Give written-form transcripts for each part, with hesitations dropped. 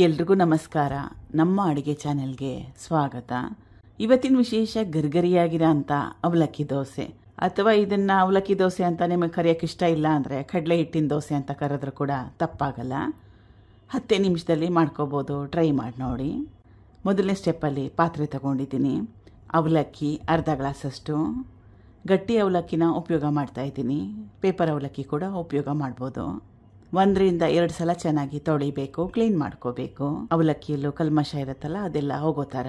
ಎಲ್ರಿಗೂ ನಮಸ್ಕಾರ. ನಮ್ಮ ಅಡುಗೆ ಚಾನೆಲ್ಗೆ ಸ್ವಾಗತ. ಇವತ್ತಿನ ವಿಶೇಷ ಗರ್ಗರಿಯಾಗಿರೋ ಅಂಥ ಅವಲಕ್ಕಿ ದೋಸೆ, ಅಥವಾ ಇದನ್ನು ಅವಲಕ್ಕಿ ದೋಸೆ ಅಂತ ನಿಮಗೆ ಕರೆಯೋಕ್ಕೆ ಇಷ್ಟ ಇಲ್ಲ ಅಂದರೆ ಕಡಲೆ ಹಿಟ್ಟಿನ ದೋಸೆ ಅಂತ ಕರೆದ್ರೂ ಕೂಡ ತಪ್ಪಾಗಲ್ಲ. 10 ನಿಮಿಷದಲ್ಲಿ ಮಾಡ್ಕೋಬೋದು. ಟ್ರೈ ಮಾಡಿ ನೋಡಿ. ಮೊದಲನೇ ಸ್ಟೆಪ್ಪಲ್ಲಿ ಪಾತ್ರೆ ತಗೊಂಡಿದ್ದೀನಿ. ಅವಲಕ್ಕಿ ಅರ್ಧ ಗ್ಲಾಸಷ್ಟು. ಗಟ್ಟಿ ಅವಲಕ್ಕಿನ ಉಪಯೋಗ ಮಾಡ್ತಾಯಿದ್ದೀನಿ. ಪೇಪರ್ ಅವಲಕ್ಕಿ ಕೂಡ ಉಪಯೋಗ ಮಾಡ್ಬೋದು. 1 ರಿಂದ 2 ಸಲ ಚೆನ್ನಾಗಿ ತೊಳಿಬೇಕು, ಕ್ಲೀನ್ ಮಾಡ್ಕೋಬೇಕು. ಅವಲಕ್ಕಿಯಲ್ಲೂ ಕಲ್ಮಶ ಇರುತ್ತಲ್ಲ, ಅದೆಲ್ಲ ಹೋಗೋ ಥರ.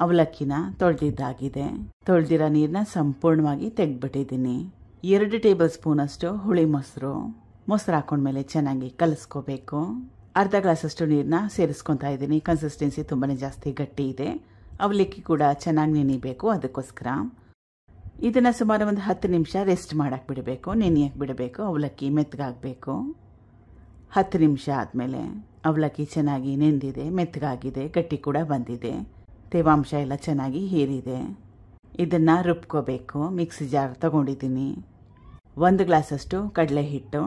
ಅವಲಕ್ಕಿನ ತೊಳೆದಿದ್ದಾಗಿದೆ. ತೊಳೆದಿರೋ ನೀರನ್ನ ಸಂಪೂರ್ಣವಾಗಿ ತೆಗೆದ್ಬಿಟ್ಟಿದ್ದೀನಿ. 2 ಟೇಬಲ್ ಸ್ಪೂನಷ್ಟು ಹುಳಿ ಮೊಸರು ಹಾಕೊಂಡ್ಮೇಲೆ ಚೆನ್ನಾಗಿ ಕಲಿಸ್ಕೋಬೇಕು. ಅರ್ಧ ಗ್ಲಾಸಷ್ಟು ನೀರನ್ನ ಸೇರಿಸ್ಕೊತಾ ಇದ್ದೀನಿ. ಕನ್ಸಿಸ್ಟೆನ್ಸಿ ತುಂಬಾ ಜಾಸ್ತಿ ಗಟ್ಟಿ ಇದೆ. ಅವಲಕ್ಕಿ ಕೂಡ ಚೆನ್ನಾಗಿ ನೆನಿಬೇಕು. ಅದಕ್ಕೋಸ್ಕರ ಇದನ್ನು ಸುಮಾರು ಒಂದು 10 ನಿಮಿಷ ರೆಸ್ಟ್ ಮಾಡಕ್ಕೆ ಬಿಡಬೇಕು, ನೆನೆಯಕ್ಕೆ ಬಿಡಬೇಕು. ಅವಲಕ್ಕಿ ಮೆತ್ತಗಾಗಬೇಕು. 10 ನಿಮಿಷ ಆದಮೇಲೆ ಅವಲಕ್ಕಿ ಚೆನ್ನಾಗಿ ನೆಂದಿದೆ, ಮೆತ್ತಗಾಗಿದೆ, ಗಟ್ಟಿ ಕೂಡ ಬಂದಿದೆ. ತೇವಾಂಶ ಎಲ್ಲ ಚೆನ್ನಾಗಿ ಹೀರಿದೆ. ಇದನ್ನು ರುಬ್ಕೋಬೇಕು. ಮಿಕ್ಸಿ ಜಾರ್ ತಗೊಂಡಿದ್ದೀನಿ. 1 ಗ್ಲಾಸಷ್ಟು ಕಡಲೆ ಹಿಟ್ಟು,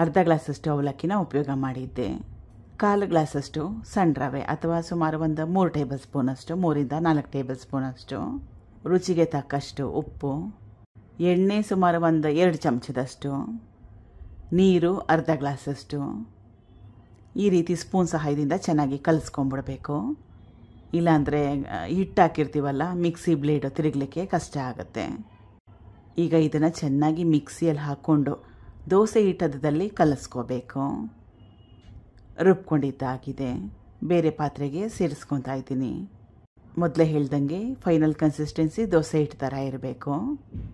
ಅರ್ಧ ಗ್ಲಾಸಷ್ಟು ಅವಲಕ್ಕಿನ ಉಪಯೋಗ ಮಾಡಿದ್ದೆ. 1/4 ಗ್ಲಾಸಷ್ಟು ಸಣ್ಣ ರವೆ ಅಥವಾ ಸುಮಾರು ಒಂದು 3 ಟೇಬಲ್ ಸ್ಪೂನಷ್ಟು, 3 ರಿಂದ 4 ಟೇಬಲ್ ಸ್ಪೂನಷ್ಟು. ರುಚಿಗೆ ತಕ್ಕಷ್ಟು ಉಪ್ಪು, ಎಣ್ಣೆ ಸುಮಾರು ಒಂದು 2 ಚಮಚದಷ್ಟು, ನೀರು ಅರ್ಧ ಗ್ಲಾಸಷ್ಟು. ಈ ರೀತಿ ಸ್ಪೂನ್ ಸಹಾಯದಿಂದ ಚೆನ್ನಾಗಿ ಕಲಿಸ್ಕೊಂಡ್ಬಿಡ್ಬೇಕು. ಇಲ್ಲಾಂದರೆ ಹಿಟ್ಟು ಹಾಕಿರ್ತೀವಲ್ಲ, ಮಿಕ್ಸಿ ಬ್ಲೇಡ್ ತಿರುಗಲಿಕ್ಕೆ ಕಷ್ಟ ಆಗುತ್ತೆ. ಈಗ ಇದನ್ನು ಚೆನ್ನಾಗಿ ಮಿಕ್ಸಿಯಲ್ಲಿ ಹಾಕ್ಕೊಂಡು ದೋಸೆ ಹಿಟ್ಟದಲ್ಲಿ ಕಲಿಸ್ಕೋಬೇಕು. ರುಬ್ಕೊಂಡಿದ್ದಾಗಿದೆ. ಬೇರೆ ಪಾತ್ರೆಗೆ ಸೇರಿಸ್ಕೊತಾ ಇದ್ದೀನಿ. ಮೊದಲೇ ಹೇಳ್ದಂಗೆ ಫೈನಲ್ ಕನ್ಸಿಸ್ಟೆನ್ಸಿ ದೋಸೆ ಹಿಟ್ಟು ಥರ ಇರಬೇಕು.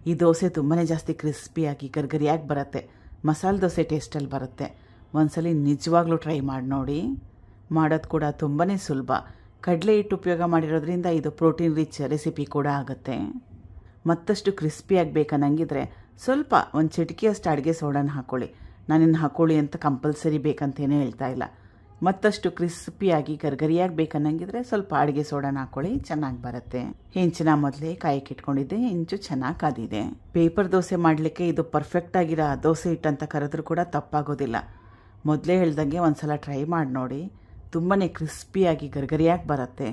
ಈ ದೋಸೆ ತುಂಬಾ ಜಾಸ್ತಿ ಕ್ರಿಸ್ಪಿಯಾಗಿ ಗರ್ಗರಿಯಾಗಿ ಬರುತ್ತೆ. ಮಸಾಲೆ ದೋಸೆ ಟೇಸ್ಟಲ್ಲಿ ಬರುತ್ತೆ. ಒಂದ್ಸಲಿ ನಿಜವಾಗ್ಲೂ ಟ್ರೈ ಮಾಡಿ ನೋಡಿ. ಮಾಡೋದು ಕೂಡ ತುಂಬಾ ಸುಲಭ. ಕಡಲೆ ಹಿಟ್ಟು ಉಪಯೋಗ ಮಾಡಿರೋದ್ರಿಂದ ಇದು ಪ್ರೋಟೀನ್ ರಿಚ್ ರೆಸಿಪಿ ಕೂಡ ಆಗುತ್ತೆ. ಮತ್ತಷ್ಟು ಕ್ರಿಸ್ಪಿಯಾಗಿ ಬೇಕನ್ನಂಗಿದ್ರೆ ಸ್ವಲ್ಪ ಒಂದು ಚಿಟಿಕೆಯಷ್ಟು ಅಡುಗೆ ಸೋಡಾನ ಹಾಕ್ಕೊಳ್ಳಿ. ನಾನಿನ್ನು ಹಾಕ್ಕೊಳ್ಳಿ ಅಂತ ಕಂಪಲ್ಸರಿ ಬೇಕಂತೇನೇ ಹೇಳ್ತಾ ಇಲ್ಲ. ಮತ್ತಷ್ಟು ಕ್ರಿಸ್ಪಿಯಾಗಿ ಗರ್ಗರಿಯಾಗಿ ಬೇಕನ್ನಂಗಿದ್ರೆ ಸ್ವಲ್ಪ ಅಡುಗೆ ಸೋಡಾನ ಹಾಕ್ಕೊಳ್ಳಿ, ಚೆನ್ನಾಗಿ ಬರುತ್ತೆ. ಹೆಂಚಿನ ಮೊದಲೇ ಕಾಯಕ್ಕೆ ಇಟ್ಕೊಂಡಿದ್ದೆ. ಹೆಂಚು ಚೆನ್ನಾಗಿ ಕಾದಿದೆ. ಪೇಪರ್ ದೋಸೆ ಮಾಡಲಿಕ್ಕೆ ಇದು ಪರ್ಫೆಕ್ಟ್ ಆಗಿರೋ ದೋಸೆ ಹಿಟ್ಟು ಅಂತ ಕರೆದ್ರೂ ಕೂಡ ತಪ್ಪಾಗೋದಿಲ್ಲ. ಮೊದಲೇ ಹೇಳ್ದಂಗೆ ಒಂದ್ಸಲ ಟ್ರೈ ಮಾಡಿ ನೋಡಿ. ತುಂಬಾ ಕ್ರಿಸ್ಪಿಯಾಗಿ ಗರ್ಗರಿಯಾಗಿ ಬರುತ್ತೆ.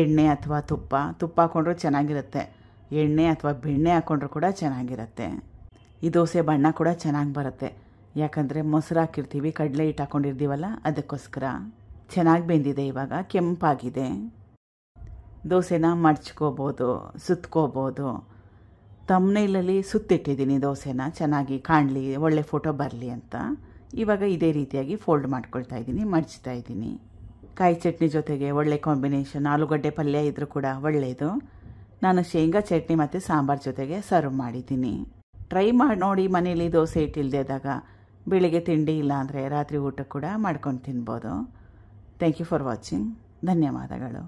ಎಣ್ಣೆ ಅಥವಾ ತುಪ್ಪ ಹಾಕ್ಕೊಂಡ್ರೂ ಚೆನ್ನಾಗಿರುತ್ತೆ. ಎಣ್ಣೆ ಅಥವಾ ಬೆಣ್ಣೆ ಹಾಕ್ಕೊಂಡ್ರೂ ಕೂಡ ಚೆನ್ನಾಗಿರುತ್ತೆ. ಈ ದೋಸೆ ಬಣ್ಣ ಕೂಡ ಚೆನ್ನಾಗಿ ಬರುತ್ತೆ. ಯಾಕಂದರೆ ಮೊಸರು ಹಾಕಿರ್ತೀವಿ, ಕಡಲೆ ಹಿಟ್ಟು ಹಾಕ್ಕೊಂಡಿರ್ತೀವಲ್ಲ, ಅದಕ್ಕೋಸ್ಕರ. ಚೆನ್ನಾಗಿ ಬೆಂದಿದೆ. ಇವಾಗ ಕೆಂಪಾಗಿದೆ. ದೋಸೆನ ಮಡ್ಚ್ಕೋಬೋದು, ಸುತ್ಕೋಬೋದು. ತಮ್ನೇಲಲ್ಲಿ ಸುತ್ತಿಟ್ಟಿದ್ದೀನಿ ದೋಸೆನ, ಚೆನ್ನಾಗಿ ಕಾಣಲಿ, ಒಳ್ಳೆ ಫೋಟೋ ಬರಲಿ ಅಂತ. ಇವಾಗ ಇದೇ ರೀತಿಯಾಗಿ ಫೋಲ್ಡ್ ಮಾಡ್ಕೊಳ್ತಾ ಇದ್ದೀನಿ, ಮಡ್ಚ್ತಾ ಇದ್ದೀನಿ. ಕಾಯಿ ಚಟ್ನಿ ಜೊತೆಗೆ ಒಳ್ಳೆ ಕಾಂಬಿನೇಷನ್. ಆಲೂಗಡ್ಡೆ ಪಲ್ಯ ಇದ್ರೂ ಕೂಡ ಒಳ್ಳೆಯದು. ನಾನು ಶೇಂಗಾ ಚಟ್ನಿ ಮತ್ತು ಸಾಂಬಾರು ಜೊತೆಗೆ ಸರ್ವ್ ಮಾಡಿದ್ದೀನಿ. ಟ್ರೈ ಮಾಡಿ ನೋಡಿ. ಮನೇಲಿ ದೋಸೆ ಇಟ್ಟಿಲ್ದೇದಾಗ ಬೆಳಿಗ್ಗೆ ತಿಂಡಿ ಇಲ್ಲ ಅಂದರೆ ರಾತ್ರಿ ಊಟ ಕೂಡ ಮಾಡ್ಕೊಂಡು ತಿನ್ಬೋದು. Thank you for watching. ಧನ್ಯವಾದಗಳು.